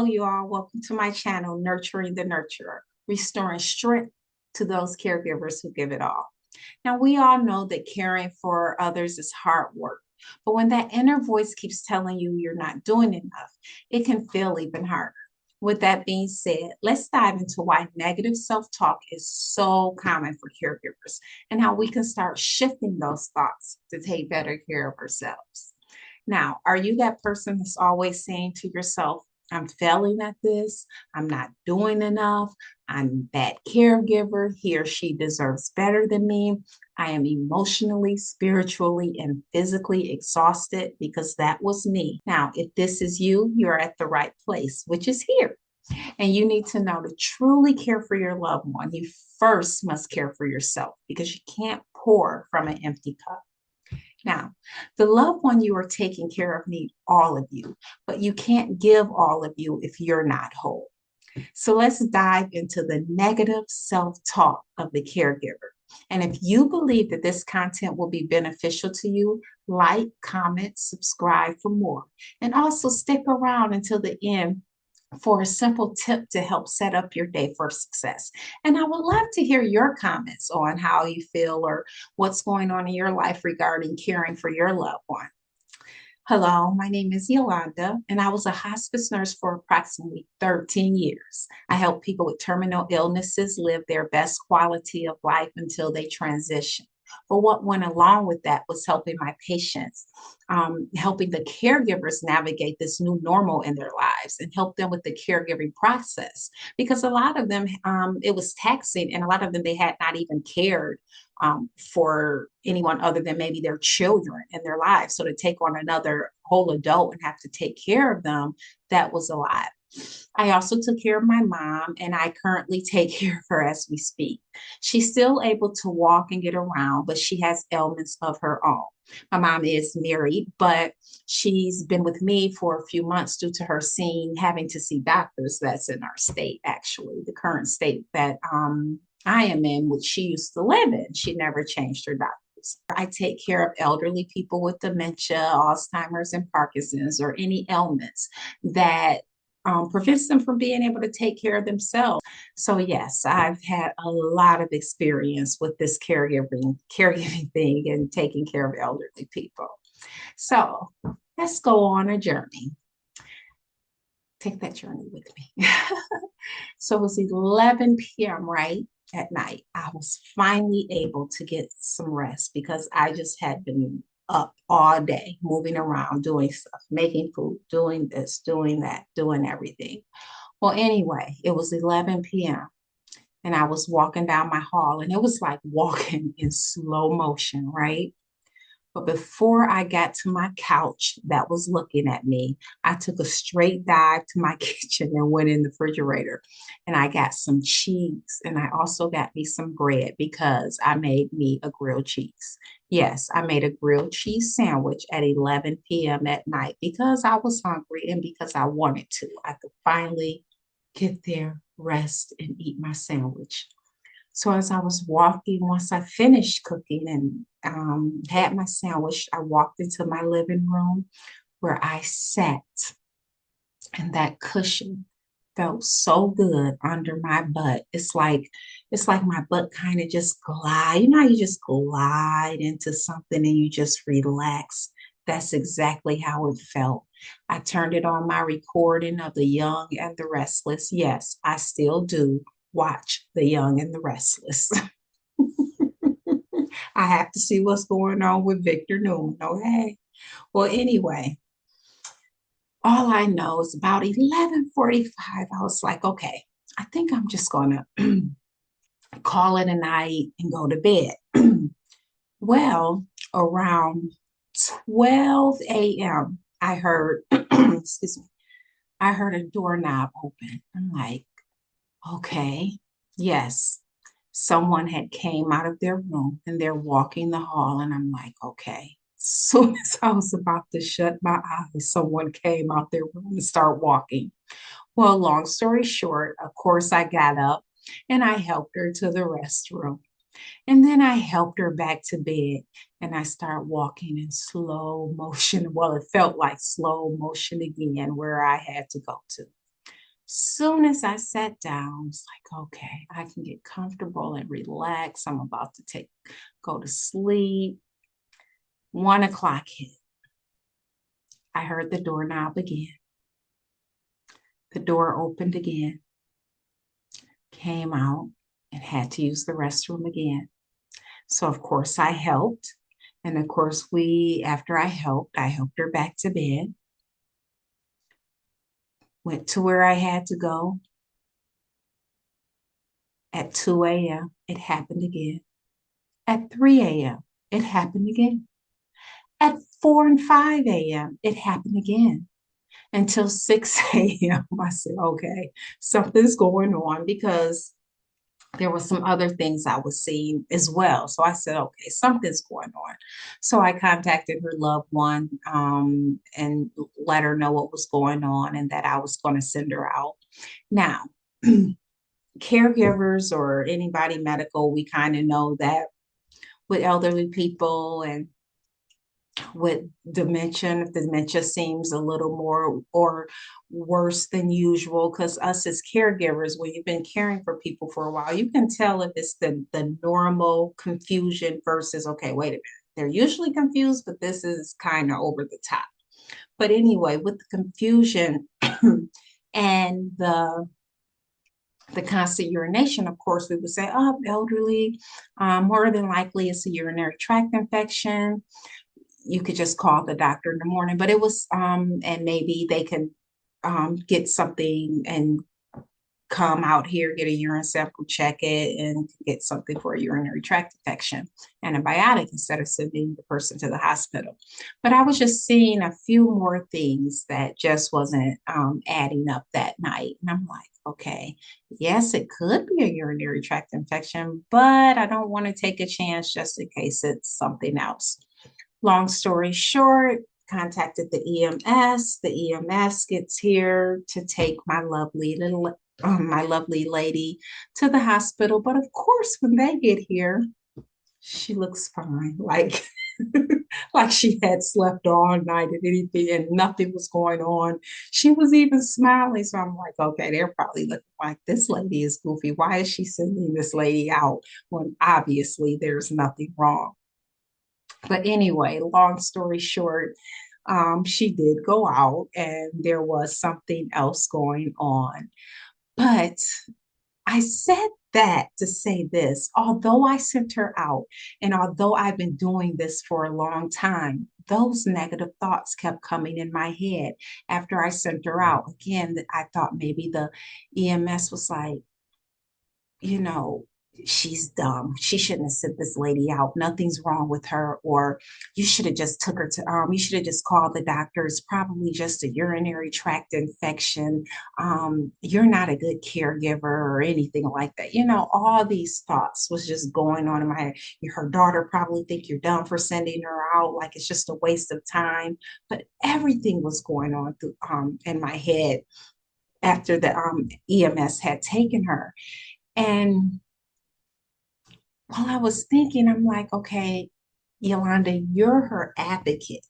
Hello, you all. Welcome to my channel, Nurturing the Nurturer, restoring strength to those caregivers who give it all. Now, we all know that caring for others is hard work, but when that inner voice keeps telling you you're not doing enough, it can feel even harder. With that being said, let's dive into why negative self talk is so common for caregivers and how we can start shifting those thoughts to take better care of ourselves. Now, are you that person that's always saying to yourself, I'm failing at this, I'm not doing enough, I'm a bad caregiver, he or she deserves better than me, I am emotionally, spiritually, and physically exhausted because that was me. Now, if this is you, you're at the right place, which is here. And you need to know to truly care for your loved one, you first must care for yourself because you can't pour from an empty cup. Now, the loved one you are taking care of need all of you, but you can't give all of you if you're not whole. So let's dive into the negative self talk of the caregiver. And if you believe that this content will be beneficial to you, like, comment, subscribe for more. And also stick around until the end for a simple tip to help set up your day for success. And I would love to hear your comments on how you feel or what's going on in your life regarding caring for your loved one. Hello, my name is Yolanda, and I was a hospice nurse for approximately 13 years. I help people with terminal illnesses live their best quality of life until they transition. But what went along with that was helping my patients, helping the caregivers navigate this new normal in their lives and help them with the caregiving process. Because a lot of them, it was taxing, and a lot of them, they had not even cared for anyone other than maybe their children in their lives. So to take on another whole adult and have to take care of them, that was a lot. I also took care of my mom, and I currently take care of her as we speak. She's still able to walk and get around, but she has ailments of her own. My mom is married, but she's been with me for a few months due to her having to see doctors. That's in our state, actually, the current state that I am in, which she used to live in. She never changed her doctors. I take care of elderly people with dementia, Alzheimer's, and Parkinson's, or any ailments that prevents them from being able to take care of themselves. So yes, I've had a lot of experience with this caregiving thing and taking care of elderly people. So let's go on a journey. Take that journey with me. So it was 11 p.m., right? At night. I was finally able to get some rest because I just had been up all day, moving around, doing stuff, making food, doing this, doing that, doing everything. Well, anyway, it was 11 p.m. and I was walking down my hall, and it was like walking in slow motion, right? But before I got to my couch that was looking at me, I took a straight dive to my kitchen and went in the refrigerator. And I got some cheese, and I also got me some bread because I made me a grilled cheese. Yes, I made a grilled cheese sandwich at 11 p.m. at night because I was hungry and because I wanted to. I could finally get there, rest, and eat my sandwich. So as I was walking, once I finished cooking and had my sandwich, I walked into my living room where I sat, and that cushion felt so good under my butt. It's like my butt kind of just glide. You know how you just glide into something and you just relax. That's exactly how it felt. I turned it on my recording of The Young and the Restless. Yes, I still do watch The Young and the Restless. I have to see what's going on with Victor Newman. Okay. Well, anyway, all I know is about 11:45, I was like, okay, I think I'm just gonna call it a night and go to bed. Well, around 12 a.m., I heard, excuse me, I heard a doorknob open. I'm like, okay, yes, someone had came out of their room and they're walking the hall, and I'm like, okay. As soon as I was about to shut my eyes, someone came out their room and started walking. Well, long story short, of course, I got up and I helped her to the restroom. And then I helped her back to bed, and I started walking in slow motion. Well, it felt like slow motion again where I had to go to. Soon as I sat down, it's like, okay, I can get comfortable and relax. I'm about to go to sleep. 1 o'clock hit. I heard the doorknob again. The door opened again, came out, and had to use the restroom again. So of course I helped. And of course, after I helped her back to bed, went to where I had to go at 2 a.m. It happened again. At 3 a.m., it happened again. At 4 and 5 a.m., it happened again. Until 6 a.m., I said, okay, something's going on because there were some other things I was seeing as well. So I said, okay, something's going on. So I contacted her loved one and let her know what was going on and that I was going to send her out. Now, caregivers or anybody medical, we kind of know that with elderly people and with dementia, if the dementia seems a little more or worse than usual, because us as caregivers, when you've been caring for people for a while, you can tell if it's the normal confusion versus, okay, wait a minute, they're usually confused, but this is kind of over the top. But anyway, with the confusion and the constant urination, of course, we would say, oh, elderly, more than likely it's a urinary tract infection. You could just call the doctor in the morning, but it was, and maybe they could get something and come out here, get a urine sample, check it, and get something for a urinary tract infection, antibiotic, instead of sending the person to the hospital. But I was just seeing a few more things that just wasn't adding up that night. And I'm like, okay, yes, it could be a urinary tract infection, but I don't want to take a chance just in case it's something else. Long story short, contacted the EMS. The EMS gets here to take my lovely lady to the hospital. But of course, when they get here, she looks fine, like like she had slept all night and anything, and nothing was going on. She was even smiling. So I'm like, okay, they're probably looking like this lady is goofy. Why is she sending this lady out when obviously there's nothing wrong? But anyway, long story short, she did go out and there was something else going on. But I said that to say this, although I sent her out and although I've been doing this for a long time, those negative thoughts kept coming in my head after I sent her out. Again, I thought maybe the EMS was like, you know, she's dumb. She shouldn't have sent this lady out. Nothing's wrong with her. Or you should have just took her to, you should have just called the doctor. It's probably just a urinary tract infection. You're not a good caregiver or anything like that. You know, all these thoughts was just going on in my head. Her daughter probably think you're dumb for sending her out. Like it's just a waste of time. But everything was going on through, in my head after the EMS had taken her. And while I was thinking, I'm like, okay, Yolanda, you're her advocate.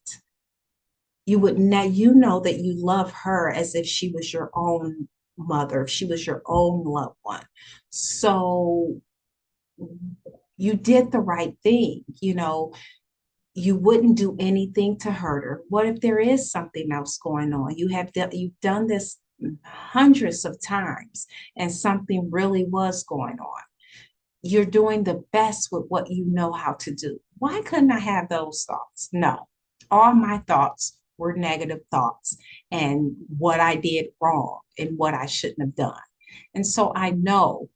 You would now you know that you love her as if she was your own mother, if she was your own loved one. So you did the right thing. You know, you wouldn't do anything to hurt her. What if there is something else going on? You've done this hundreds of times and something really was going on. You're doing the best with what you know how to do. Why couldn't I have those thoughts? No, all my thoughts were negative thoughts and what I did wrong and what I shouldn't have done. And so I know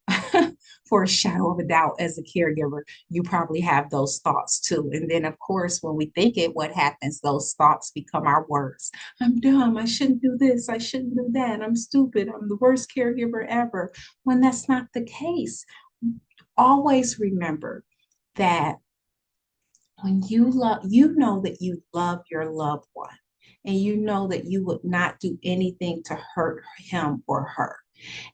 for a shadow of a doubt, as a caregiver, you probably have those thoughts too. And then, of course, when we think it, what happens? Those thoughts become our words. I'm dumb. I shouldn't do this. I shouldn't do that. I'm stupid. I'm the worst caregiver ever. When that's not the case, always remember that when you know that you love your loved one and you know that you would not do anything to hurt him or her.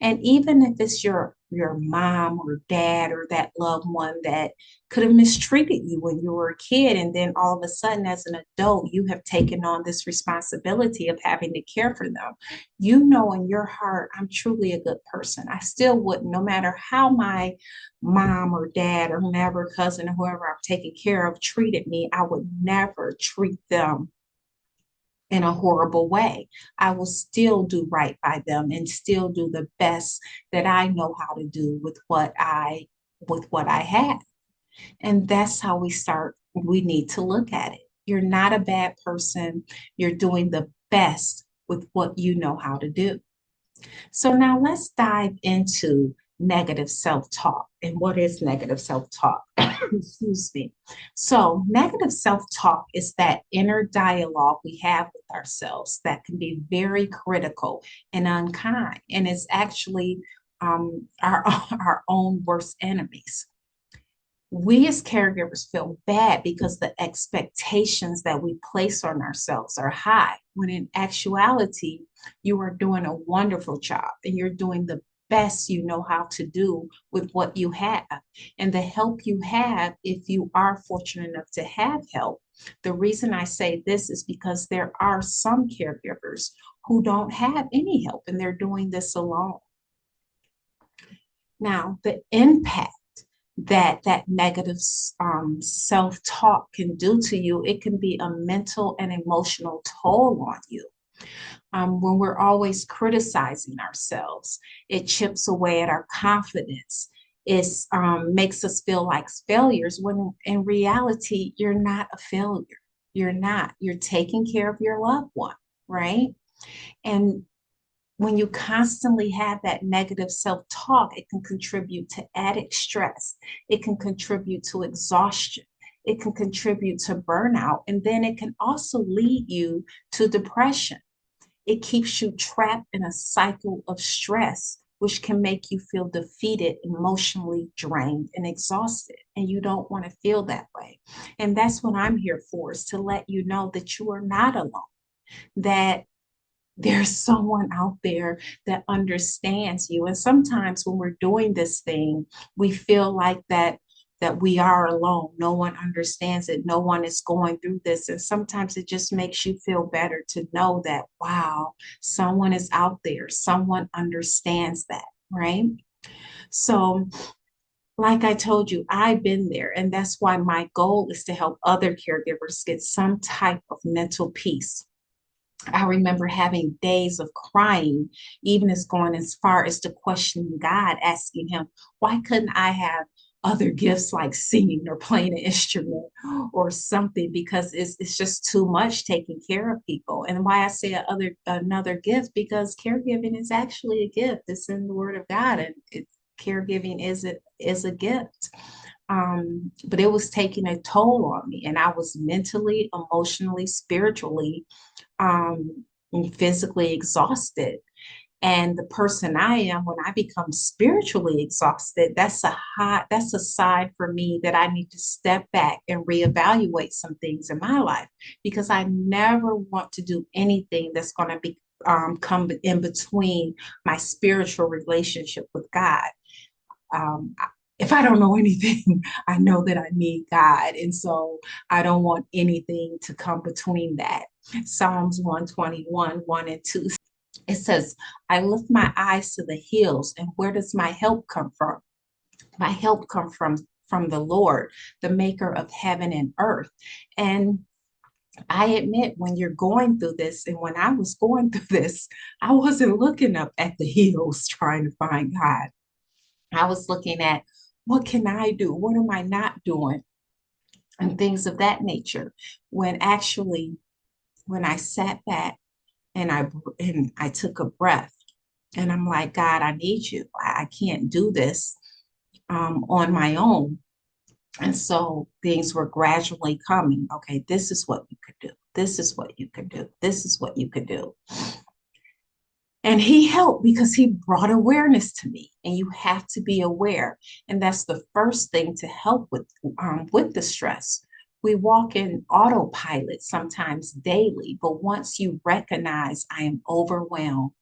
And even if it's your mom or dad or that loved one that could have mistreated you when you were a kid, and then all of a sudden as an adult you have taken on this responsibility of having to care for them. You know in your heart, I'm truly a good person. I still wouldn't, no matter how my mom or dad or whomever, cousin or whoever I've taken care of treated me, I would never treat them in a horrible way. I will still do right by them and still do the best that I know how to do with what I have. And that's how we need to look at it. You're not a bad person. You're doing the best with what you know how to do. So now let's dive into negative self-talk. And what is negative self-talk? Excuse me. So, negative self-talk is that inner dialogue we have with ourselves that can be very critical and unkind, and is actually our own worst enemies. We as caregivers feel bad because the expectations that we place on ourselves are high, when in actuality, you are doing a wonderful job and you're doing the best you know how to do with what you have. And the help you have, if you are fortunate enough to have help, the reason I say this is because there are some caregivers who don't have any help and they're doing this alone. Now, the impact that negative self-talk can do to you, it can be a mental and emotional toll on you. When we're always criticizing ourselves, it chips away at our confidence. It makes us feel like failures when in reality, you're not a failure. You're not. You're taking care of your loved one, right? And when you constantly have that negative self-talk, it can contribute to added stress. It can contribute to exhaustion. It can contribute to burnout. And then it can also lead you to depression. It keeps you trapped in a cycle of stress, which can make you feel defeated, emotionally drained, and exhausted. And you don't want to feel that way. And that's what I'm here for, is to let you know that you are not alone, that there's someone out there that understands you. And sometimes when we're doing this thing, we feel like that we are alone. No one understands it. No one is going through this. And sometimes it just makes you feel better to know that, wow, someone is out there. Someone understands that, right? So, like I told you, I've been there. And that's why my goal is to help other caregivers get some type of mental peace. I remember having days of crying, even as going as far as to questioning God, asking him, why couldn't I have other gifts like singing or playing an instrument or something? Because it's just too much taking care of people. And why I say another gift, because caregiving is actually a gift. It's in the Word of God, and caregiving is a gift. But it was taking a toll on me, and I was mentally, emotionally, spiritually, physically exhausted. And the person I am, when I become spiritually exhausted, that's a sign for me that I need to step back and reevaluate some things in my life, because I never want to do anything that's going to be come in between my spiritual relationship with God. Um, if I don't know anything, I know that I need God. And so I don't want anything to come between that. Psalms 121, 1 and 2. It says, I lift my eyes to the hills, and where does my help come from? My help comes from the Lord, the maker of heaven and earth. And I admit, when you're going through this, and when I was going through this, I wasn't looking up at the hills trying to find God. I was looking at, what can I do? What am I not doing? And things of that nature. When actually, when I sat back and I took a breath, and I'm like, God, I need you. I can't do this on my own. And so things were gradually coming. Okay, this is what you could do. This is what you could do. This is what you could do. And he helped because he brought awareness to me. And you have to be aware. And that's the first thing to help with the stress. We walk in autopilot sometimes daily, but once you recognize I am overwhelmed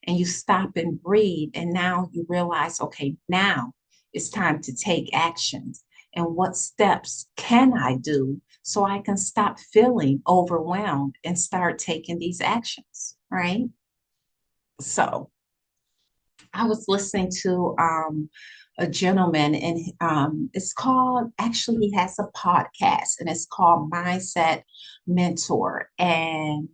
and you stop and breathe, and now you realize, okay, now it's time to take actions. And what steps can I do so I can stop feeling overwhelmed and start taking these actions, right? So I was listening to a gentleman, and it's called, actually, he has a podcast, and it's called Mindset Mentor. And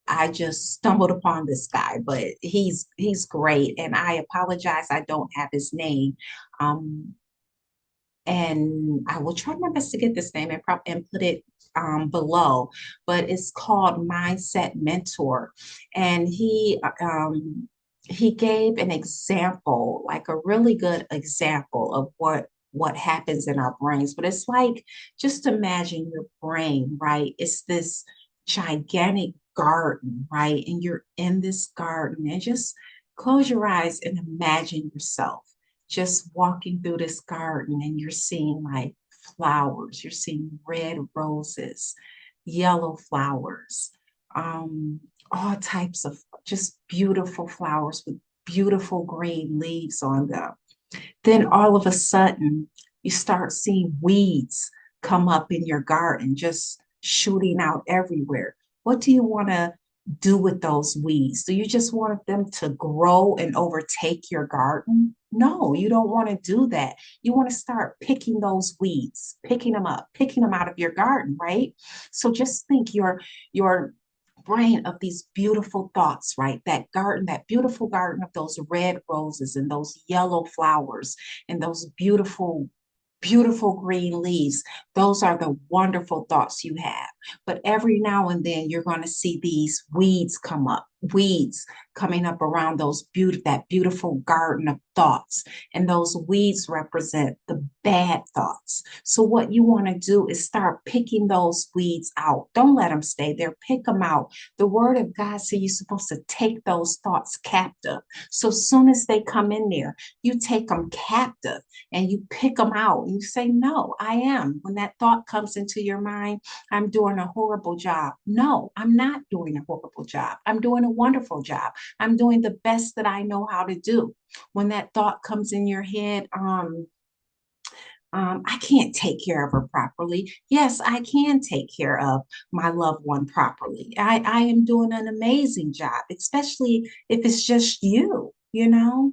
I just stumbled upon this guy, but he's great. And I apologize, I don't have his name. Um, and I will try my best to get this name and put it below, but it's called Mindset Mentor. And he gave an example, like a really good example of what happens in our brains. But it's like, just imagine your brain, right? It's this gigantic garden, right? And you're in this garden, and just close your eyes and imagine yourself just walking through this garden, and you're seeing like flowers, you're seeing red roses, yellow flowers, um, all types of just beautiful flowers with beautiful green leaves on them. Then all of a sudden, you start seeing weeds come up in your garden, just shooting out everywhere. What do you want to do with those weeds? Do you just want them to grow and overtake your garden? No, you don't want to do that. You want to start picking those weeds, picking them up, picking them out of your garden, right? So just think your brain of these beautiful thoughts, right? That garden, that beautiful garden of those red roses and those yellow flowers and those beautiful green leaves. Those are the wonderful thoughts you have. But every now and then you're going to see these weeds come up, weeds coming up around that beautiful garden of thoughts. And those weeds represent the bad thoughts. So what you want to do is start picking those weeds out. Don't let them stay there. Pick them out. The word of God says you're supposed to take those thoughts captive. So as soon as they come in there, you take them captive and you pick them out and you say, no, I am. When that thought comes into your mind, I'm doing a horrible job. No, I'm not doing a horrible job. I'm doing a wonderful job. I'm doing the best that I know how to do. When that thought comes in your head, I can't take care of her properly. Yes, I can take care of my loved one properly. I am doing an amazing job, especially if it's just you, you know?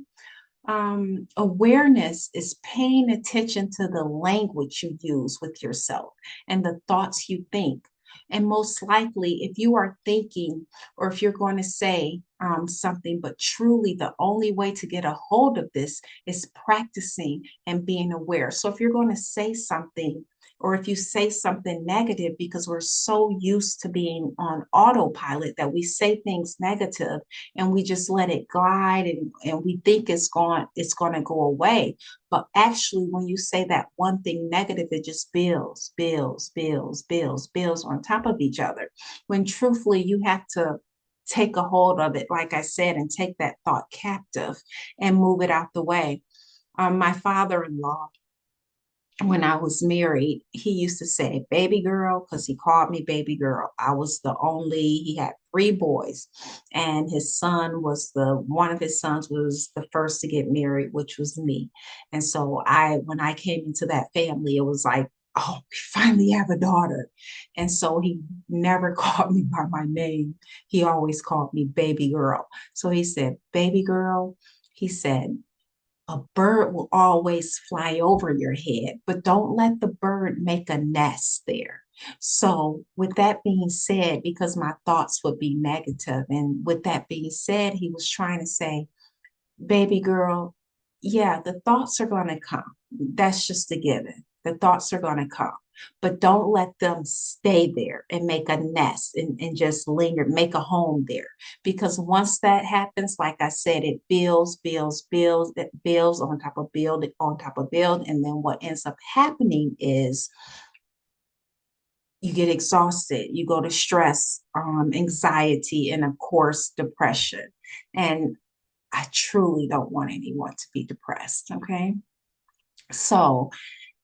Awareness is paying attention to the language you use with yourself and the thoughts you think. And most likely, if you are thinking or if you're going to say something, but truly the only way to get a hold of this is practicing and being aware. So if you're going to say something, or if you say something negative, because we're so used to being on autopilot that we say things negative and we just let it glide, and we think it's going to go away. But actually, when you say that one thing negative, it just builds on top of each other. When truthfully, you have to take a hold of it, like I said, and take that thought captive and move it out the way. My father-in-law, when I was married, he used to say, baby girl, because he called me baby girl. I was the only, he had three boys, and one of his sons was the first to get married, which was me. And so when I came into that family, it was like, oh, we finally have a daughter. And so he never called me by my name. He always called me baby girl. So he said, baby girl, he said, a bird will always fly over your head, but don't let the bird make a nest there. So, with that being said, because my thoughts would be negative, and with that being said, he was trying to say, baby girl, yeah, the thoughts are going to come. That's just a given. The thoughts are going to come, but don't let them stay there and make a nest and just linger, make a home there. Because once that happens, like I said, it builds, it builds on top of build, on top of build. And then what ends up happening is you get exhausted, you go to stress, anxiety, and of course, depression. And I truly don't want anyone to be depressed. Okay. So,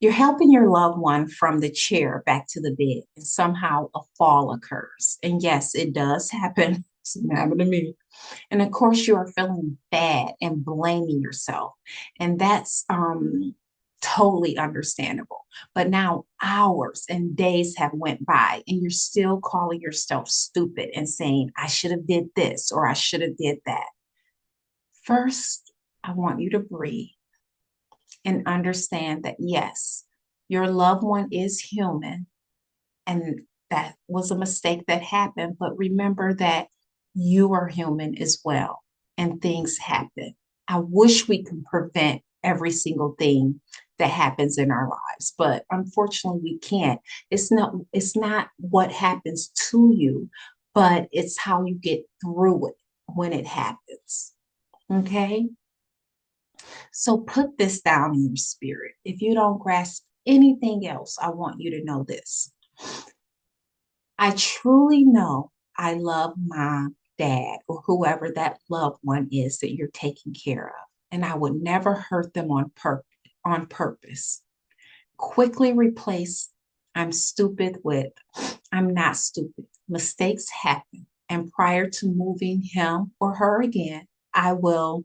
You're helping your loved one from the chair back to the bed, and somehow a fall occurs. And yes, it does happen. It's happened to me. And of course, you are feeling bad and blaming yourself. And that's totally understandable. But now hours and days have went by and you're still calling yourself stupid and saying, I should have did this or I should have did that. First, I want you to breathe and understand that yes, your loved one is human and that was a mistake that happened. But remember that you are human as well and things happen. I wish we could prevent every single thing that happens in our lives, but unfortunately we can't. It's not what happens to you, but it's how you get through it when it happens. Okay? So put this down in your spirit. If you don't grasp anything else, I want you to know this. I truly know I love my dad or whoever that loved one is that you're taking care of, and I would never hurt them on purpose. Quickly replace I'm stupid with I'm not stupid. Mistakes happen. And prior to moving him or her again, I will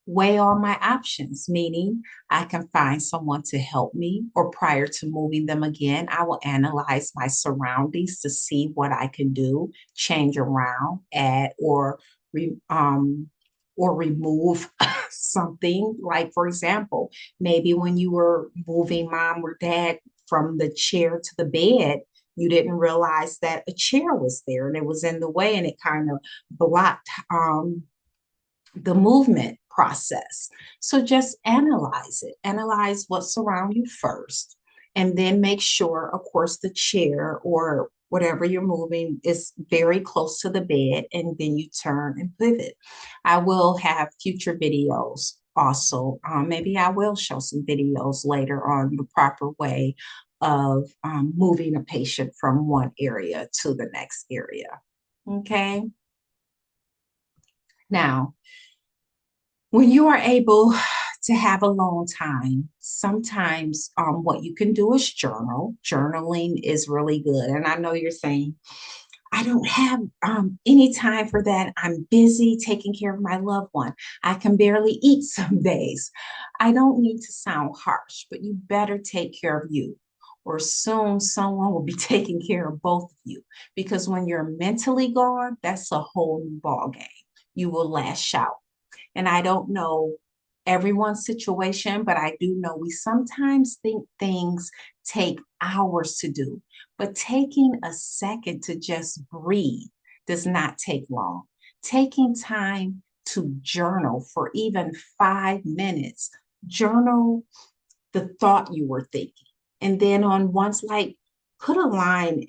weigh all my options, meaning I can find someone to help me, or prior to moving them again, I will analyze my surroundings to see what I can do, change around, add, re, um, or remove something. Like, for example, maybe when you were moving mom or dad from the chair to the bed, you didn't realize that a chair was there and it was in the way and it kind of blocked the movement process. So just analyze what surround you first, and then make sure, of course, the chair or whatever you're moving is very close to the bed, and then you turn and pivot. I will have future videos also. Maybe I will show some videos later on the proper way of moving a patient from one area to the next area. Okay. Now, when you are able to have alone time, sometimes what you can do is journal. Journaling is really good. And I know you're saying, I don't have any time for that. I'm busy taking care of my loved one. I can barely eat some days. I don't need to sound harsh, but you better take care of you, or soon someone will be taking care of both of you. Because when you're mentally gone, that's a whole new ball game. You will lash out. And I don't know everyone's situation, but I do know we sometimes think things take hours to do. But taking a second to just breathe does not take long. Taking time to journal for even 5 minutes, journal the thought you were thinking. And then on one's like, put a line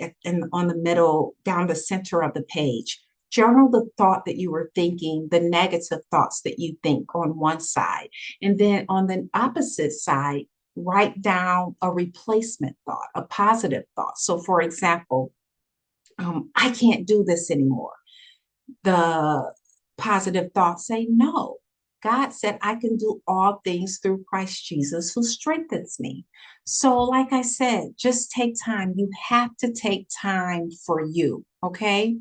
on the middle, down the center of the page. Journal the thought that you were thinking, the negative thoughts that you think on one side. And then on the opposite side, write down a replacement thought, a positive thought. So, for example, I can't do this anymore. The positive thoughts say, no. God said, I can do all things through Christ Jesus who strengthens me. So, like I said, just take time. You have to take time for you, okay?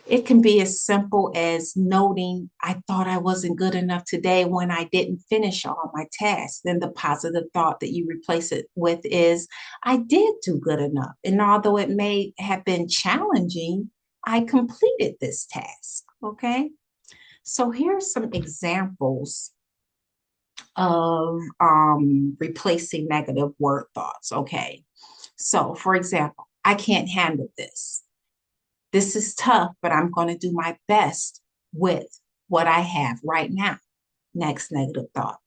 It can be as simple as noting, I thought I wasn't good enough today when I didn't finish all my tasks. Then the positive thought that you replace it with is, I did do good enough. And although it may have been challenging, I completed this task. Okay. So here's some examples of replacing negative word thoughts. Okay. So, for example, I can't handle this. This is tough, but I'm going to do my best with what I have right now. Next negative thought.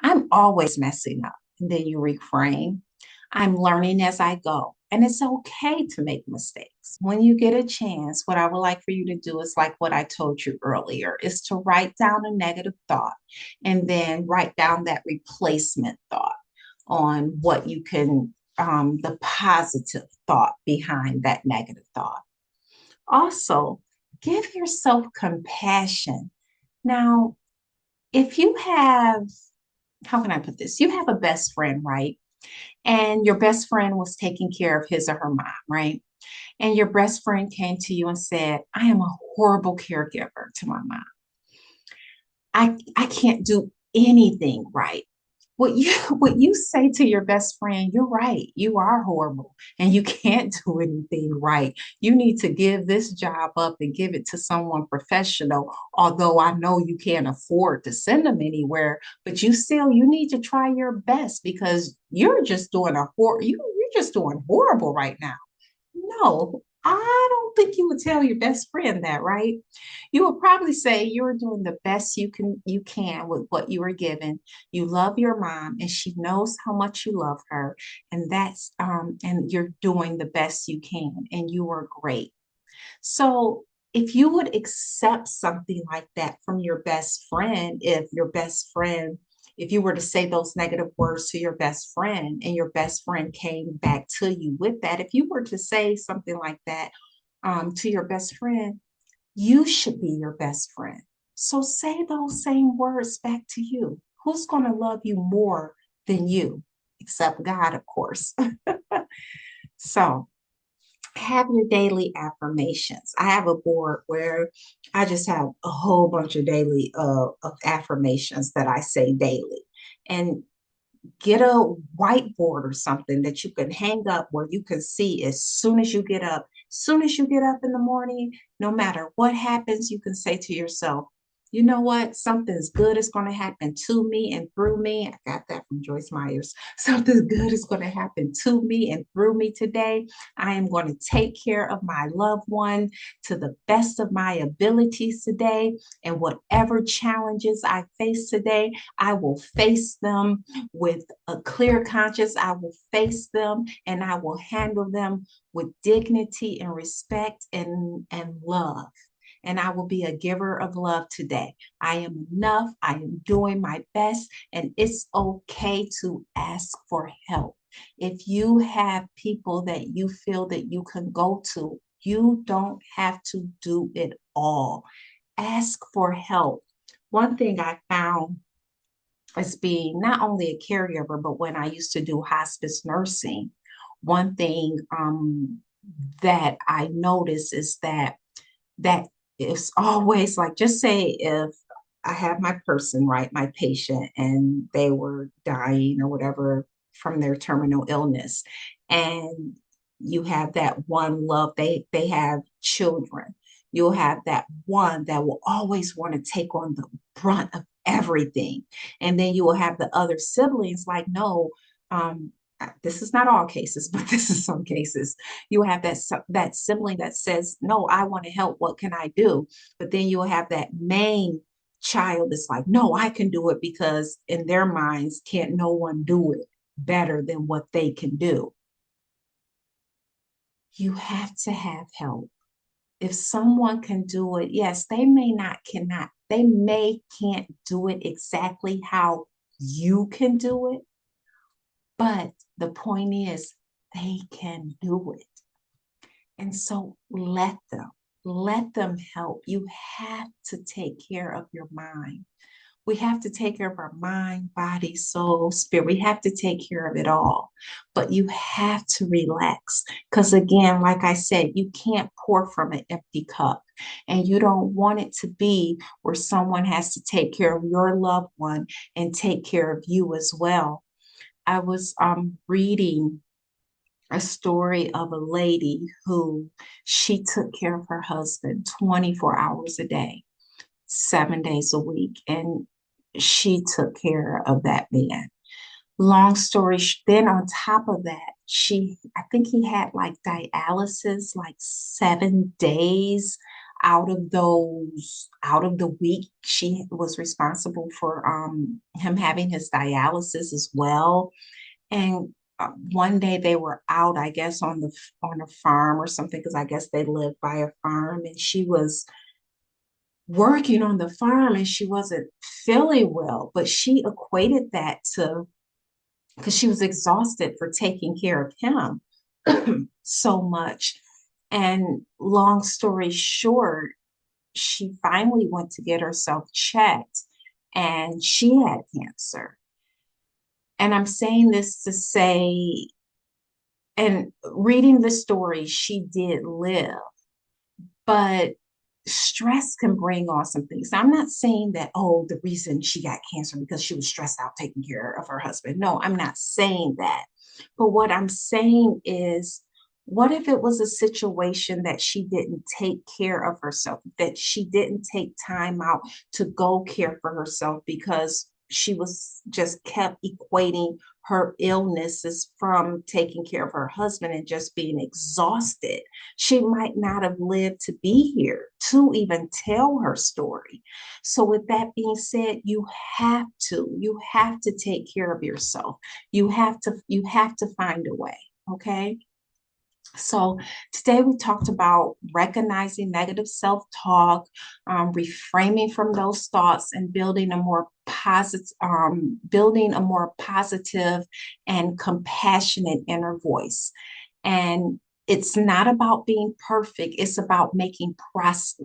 I'm always messing up. And then you reframe. I'm learning as I go. And it's okay to make mistakes. When you get a chance, what I would like for you to do is like what I told you earlier, is to write down a negative thought and then write down that replacement thought on what you can, the positive thought behind that negative thought. Also, give yourself compassion. Now, if you have, how can I put this? You have a best friend, right? And your best friend was taking care of his or her mom, right? And your best friend came to you and said, I am a horrible caregiver to my mom. I can't do anything right. What you what you say to your best friend, you're right. You are horrible and you can't do anything right. You need to give this job up and give it to someone professional. Although I know you can't afford to send them anywhere, but you need to try your best because you're just doing horrible right now. No, I don't think you would tell your best friend that, right? You would probably say you're doing the best you can with what you were given. You love your mom and she knows how much you love her, and and you're doing the best you can and you are great. So if you would accept something like that from your best friend, if you were to say those negative words to your best friend and your best friend came back to you with that, if you were to say something like that to your best friend, you should be your best friend. So say those same words back to you. Who's going to love you more than you? Except God, of course. So have your daily affirmations. I have a board where I just have a whole bunch of daily of affirmations that I say daily. And get a whiteboard or something that you can hang up where you can see as soon as you get up. As soon as you get up in the morning, no matter what happens, you can say to yourself, you know what? Something's good is going to happen to me and through me. I got that from Joyce Myers. Something good is going to happen to me and through me today. I am going to take care of my loved one to the best of my abilities today. And whatever challenges I face today, I will face them with a clear conscience. I will face them and I will handle them with dignity and respect and love. And I will be a giver of love today. I am enough. I am doing my best. And it's okay to ask for help. If you have people that you feel that you can go to, you don't have to do it all. Ask for help. One thing I found as being not only a caregiver, but when I used to do hospice nursing, one thing that I notice is that it's always like, just say if I have my person, right, my patient, and they were dying or whatever from their terminal illness, and you have that one love, they have children. You'll have that one that will always want to take on the brunt of everything. And then you will have the other siblings like, no, this is not all cases, but this is some cases. You have that sibling that says, no, I want to help. What can I do? But then you'll have that main child that's like, no, I can do it because in their minds, can't no one do it better than what they can do. You have to have help. If someone can do it, yes, they may can't do it exactly how you can do it, but the point is they can do it. And so let them help. You have to take care of your mind. We have to take care of our mind, body, soul, spirit. We have to take care of it all. But you have to relax. Because again, like I said, you can't pour from an empty cup. And you don't want it to be where someone has to take care of your loved one and take care of you as well. I was reading a story of a lady who she took care of her husband 24 hours a day, 7 days a week, and she took care of that man. Long story, then on top of that, I think he had like dialysis like 7 days out of the week. She was responsible for him having his dialysis as well. And one day they were out, I guess, on a farm or something, because I guess they lived by a farm, and she was working on the farm and she wasn't feeling well, but she equated that to because she was exhausted for taking care of him so much. And long story short, she finally went to get herself checked and she had cancer. And I'm saying this to say, and reading the story, she did live, but stress can bring on some things. Now, I'm not saying that, oh, the reason she got cancer because she was stressed out taking care of her husband. No, I'm not saying that. But what I'm saying is, what if it was a situation that she didn't take care of herself, that she didn't take time out to go care for herself because she was just kept equating her illnesses from taking care of her husband and just being exhausted? She might not have lived to be here to even tell her story. So with that being said, you have to take care of yourself. You have to find a way. Okay. So today we talked about recognizing negative self-talk, reframing from those thoughts, and building a more positive and compassionate inner voice. And it's not about being perfect, it's about making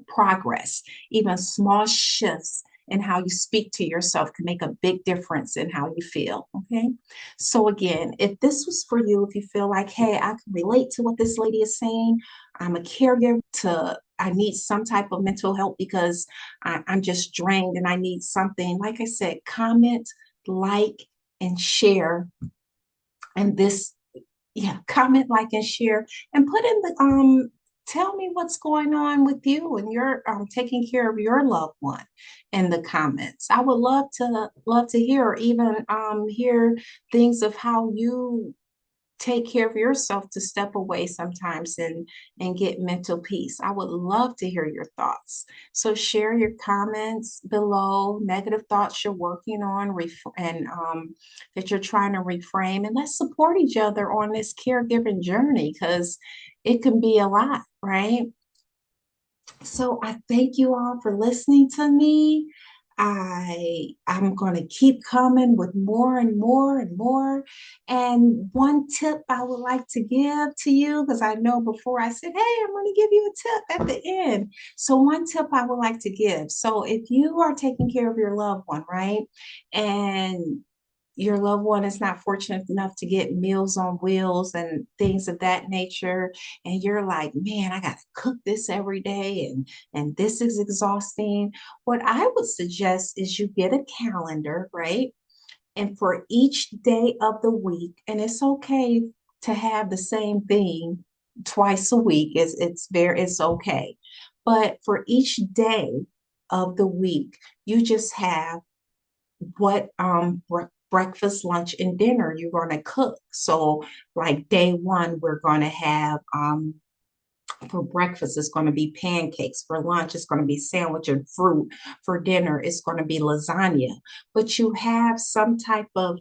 progress. Even small shifts in how you speak to yourself can make a big difference in how you feel. Okay. So, again, if this was for you, if you feel like, hey, I can relate to what this lady is saying, I'm a caregiver I need some type of mental help because I'm just drained and I need something. Like I said, comment, like, and share. And this, yeah, comment, like, and share, and put in the tell me what's going on with you and you're taking care of your loved one in the comments. I would love to hear, or even hear things of how you take care of yourself to step away sometimes and get mental peace. I would love to hear your thoughts. So share your comments below, negative thoughts you're working on, and that you're trying to reframe, and let's support each other on this caregiving journey, because it can be a lot, right? So I thank you all for listening to me. I'm going to keep coming with more and more and more. And one tip I would like to give to you, because I know before I said, hey, I'm going to give you a tip at the end. So one tip I would like to give. So if you are taking care of your loved one, right? And your loved one is not fortunate enough to get Meals on Wheels and things of that nature, and you're like, man, I got to cook this every day, and this is exhausting. What I would suggest is you get a calendar, right? And for each day of the week, and it's okay to have the same thing twice a week, it's okay. But for each day of the week, you just have what breakfast, lunch, and dinner you're going to cook. So, like day one, we're going to have for breakfast, it's going to be pancakes. For lunch, it's going to be sandwich and fruit. For dinner, it's going to be lasagna. But you have some type of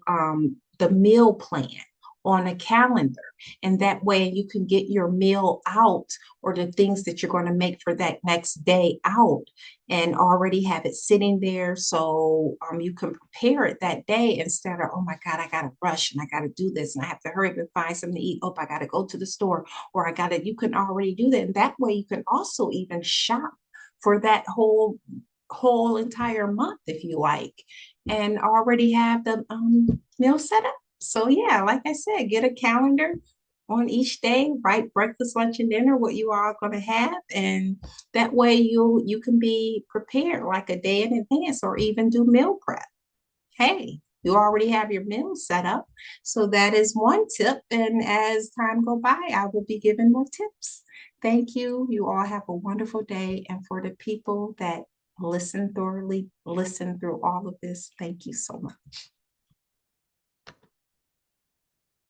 the meal plan on a calendar. And that way you can get your meal out, or the things that you're going to make for that next day out, and already have it sitting there, so you can prepare it that day instead of, oh my God, I got to rush and I got to do this and I have to hurry up and find something to eat. Oh, I got to go to the store, or you can already do that. And that way you can also even shop for that whole entire month if you like, and already have the meal set up. So yeah, like I said, get a calendar on each day, write breakfast, lunch, and dinner, what you are going to have, and that way you can be prepared like a day in advance, or even do meal prep. Hey, you already have your meal set up. So that is one tip. And as time go by, I will be giving more tips. Thank you. You all have a wonderful day. And for the people that listen through all of this, thank you so much.